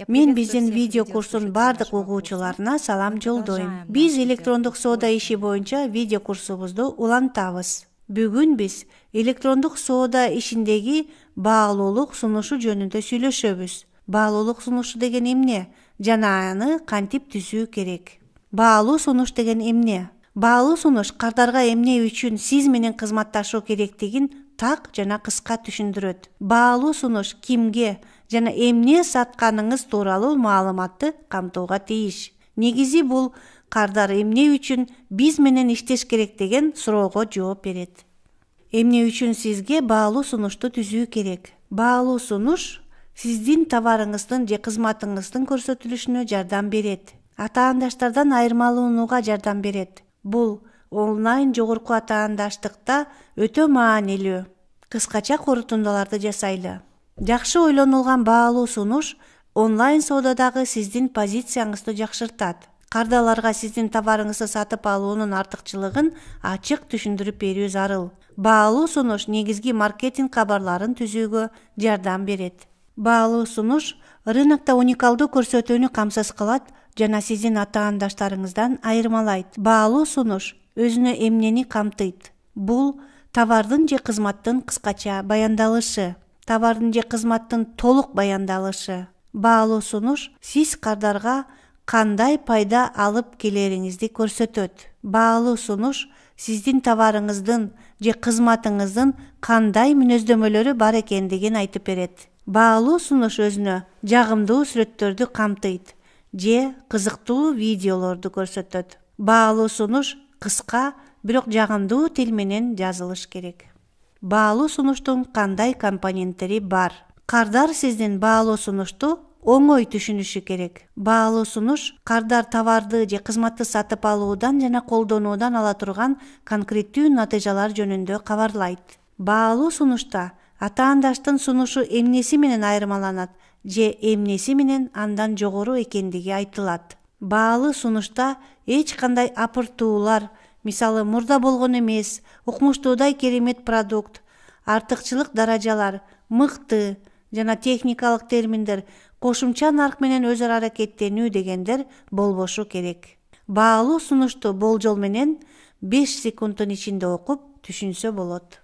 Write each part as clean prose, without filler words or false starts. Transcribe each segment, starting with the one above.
Мен биздин видео курстун бардык угуучуларына салам жолдойм. Биз электрондук соода иши боюнча видео курсубузду улантабыз. Бүгүн биз электрондук соода ишиндеги баалуулук сунушу жөнүндө сүйлөшөбүз. Баалуулук сунушу деген эмне жана аны кантип түзүү керек? Баалуу сунуш деген эмне? Баалуу сунуш кардарга эмне үчүн сиз менен кызматташуу керектигин так жана кыска түшүндүрөт. Баалуу сунуш кимге жана эмне сатканыңыз тууралуу маалыматты камтууга тийиш. Негизи бул кардар эмне үчүн биз менен иштеш керек деген суроого жооп берет. Эмне үчүн сизге баалуу сунушту түзүү керек? Баалуу сунуш сиздин товарыңыздын же кызматыңыздын көрсөтүлүшүнө жардам берет. Атаандаштардан айырмаланууга жардам берет. Бул онлайн жогорку атаандаштыкта өтө маанилүү. Кыскача корутундуларды жасайлы. Жакшы ойлонулган баалуу сунуш онлайн соодадагы сиздин позицияңызды жакшыртат. Кардаларга сиздин товарыңызды сатып алуунун артыкчылыгын ачык түшүндүрүп берүү зарыл. Баалуу сунуш негизги маркетинг кабарларын түзүүгө жардам берет. Баалуу сунуш рынокто уникалдуу көрсөтүүнү камсыз кылат жана сиздин атаандаштарыңыздан айырмалайт. Баалуу сунуш өзүнө эмнени камтыйт? Бул товардын же кызматтын кыскача баяндалышы, товардын же кызматтын толук баяндалышы. Баалуу сунуш сиз кардарга кандай пайда алып келериңизди көрсөтөт. Баалуу сунуш сиздин товарыңыздын же кызматыңыздын кандай мүнөздөмөлөрү бар экендигин айтып берет. Баалуу сунуш өзүнө жагымдуу сүрөттөрдү камтыйт же кызыктуу видеолорду көрсөтөт. Баалуу сунуш кыска, бирок жагымдуу тил менен жазылыш керек. Баалуу сунуштун кандай компоненттери бар? Кардар сиздин баалуу сунушту оңой түшүнүшү керек. Баалуу сунуш кардар товарды же кызматты сатып алуудан жана колдонуудан ала турган конкреттүү натыйжалар жөнүндө кабарлайт. Баалуу сунушта атаандаштын сунушу эмнеси менен айырмаланат же эмнеси менен андан жогору экендиги айтылат. Баалуу сунушта эч кандай апыртуулар, мисалы мурда болгон эмес, укмуштуудай керемет продукт, артыкчылык даражалар, мыкты жана техникалык терминдер, кошумча нарк менен өз ара аракеттенүү дегендер болбошу керек. Баалуу сунушту болжол менен 5 секундтун ичинде окуп түшүнсө болот.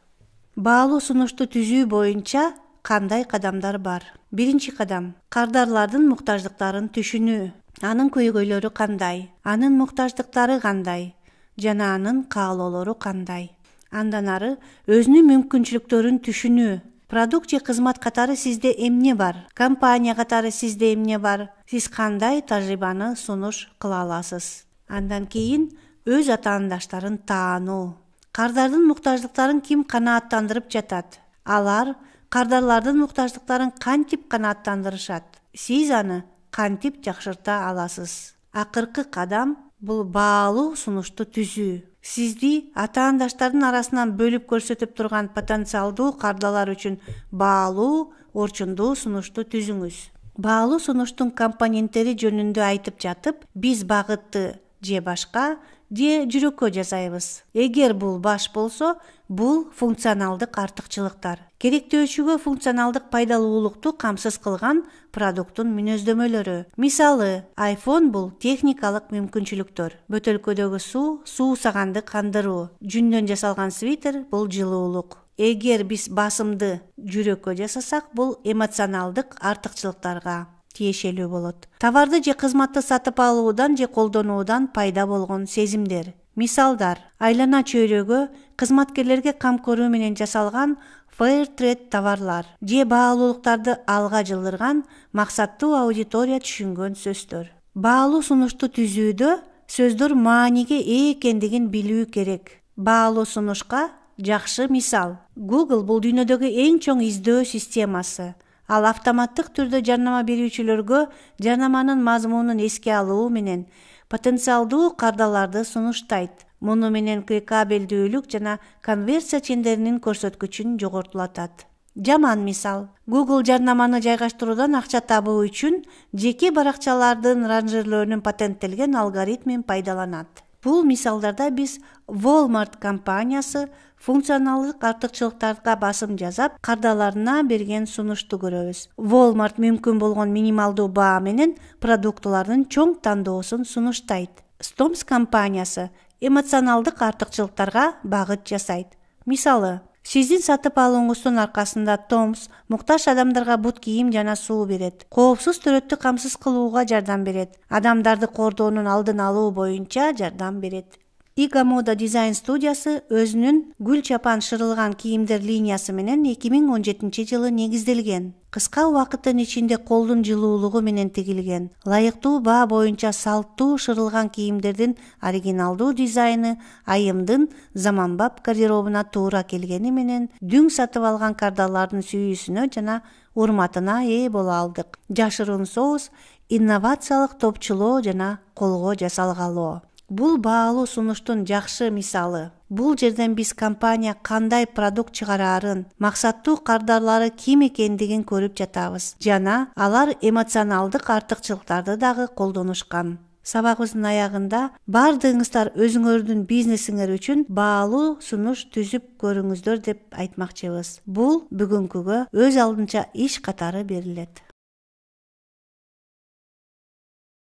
Баалуу сунушту түзүү боюнча кандай кадамдар бар? Биринчи кадам — кардарлардын муктаждыктарын түшүнүү. Анын көйгөйлөрү кандай? Анын муктаждыктары кандай? Жана анын каалоолору кандай? Андан ары өзүнүн мүмкүнчүлүктөрүн түшүнүү. Продукт же кызмат катары сизде эмне бар? Компания катары сизде эмне бар? Сиз кандай тажрыйбаны сунуш кыла аласыз? Андан кийин өз атаандаштарын таануу. Кардардын муктаждыктарын ким канааттандырып жатат? Алар кардарлардын муктаждыктарын кантип канааттандырышат? Сиз аны кантип жакшырта аласыз? Акыркы кадам бул баалуу сунушту түзүү. Сизди атаандаштардын арасынан бөлүп көрсөтүп турган потенциалдуу кардалар үчүн баалуу, орчундуу сунушту түзүңүз. Баалуу сунуштун компоненттери жөнүндө айтып жатып, биз багытты же башка же жүрөккө жасайбыз. Эгер бул баш болсо, бул функционалдык артыкчылыктар. Керектөөчүгө функционалдык пайдалуулукту камсыз кылган продукттун мүнөздөмөлөрү. Мисалы, iPhone бул техникалык мүмкүнчүлүктөр. Бөтөлкөдөгү суу саганды кандыруу. Жүндөн жасалган свитер бул жылуулук. Эгер биз басымды жүрөккө жасасак, бул эмоционалдык артыкчылыктарга тиешелүү болот. Товарды же кызматты сатып алуудан же колдонуудан пайда болгон сезимдер. Мисалдар: айлана чөйрөгө, кызматкерлерге кам көрүү менен жасалган fair trade товарлар же баалуулуктарды алга жылдырган максаттуу аудитория түшүнгөн сөздөр. Баалуу сунушту түзүүдө сөздөр мааниге ээ экендигин билүү керек. Баалуу сунушка жакшы мисал: Google бул дүйнөдөгү эң чоң издөө системасы. Ал автоматтык түрдө жарнама берүүчүлөргө жарнаманын мазмунун эске алуу менен потенциалдуу кардаларды сунуштайт. Муну менен кликабелдүүлүк жана конверсия чендеринин көрсөткүчүн жогортулатат. Жаман мисал: Google жарнаманы жайгаштыруудан акча табуу үчүн жеке баракчалардын ранжирлөөнүн патенттелген алгоритмин пайдаланат. Бул мисалдарда биз Walmart компаниясы функционалдык артыкчылыктарга басым жасап, кардаларына берген сунушту көрөбүз. Walmart мүмкүн болгон минималдуу баа менен продуктылардын чоң тандоосун сунуштайт. Stoms компаниясы эмоционалдык артыкчылыктарга багыт жасайт. Мисалы, сиздин сатып алууңуздун аркасында Toms муктаж адамдарга бут кийим жана суу берет. Коопсуз төрөттү камсыз кылууга жардам берет. Адамдарды кордоонун алдын алуу боюнча жардам берет. Ига Мода дизайн студиясы өзүнүн гүл чапан шырылган кийимдер линиясы менен 2017-жылы негизделген. Кыска убакыттын ичинде колдун жылуулугу менен тигилген. Лайыктуу баа боюнча салттуу шырылган кийимдердин оригиналдуу дизайны айымдын заманбап гардеробуна туура келгени менен дүң сатып алган кардалардын сүйүүсүнө жана урматына ээ боло алдык. Жашыруун соус, инновациялык топчулоо жана колго жасалгалоо. Бул баалуу сунуштун жакшы мисалы. Бул жерден биз компания кандай продукт чыгарарын, максаттуу кардарлары ким экендигин көрүп жатабыз. Жана алар эмоционалдык артыкчылыктарды дагы колдонушкан. Сабагыбыздын аягында бардыгыңыздар өзүңөрдүн бизнесиңер үчүн баалуу сунуш түзүп көрүңүздөр деп айтмакчыбыз. Бул бүгүнкүгө өз алдынча иш катары берилет.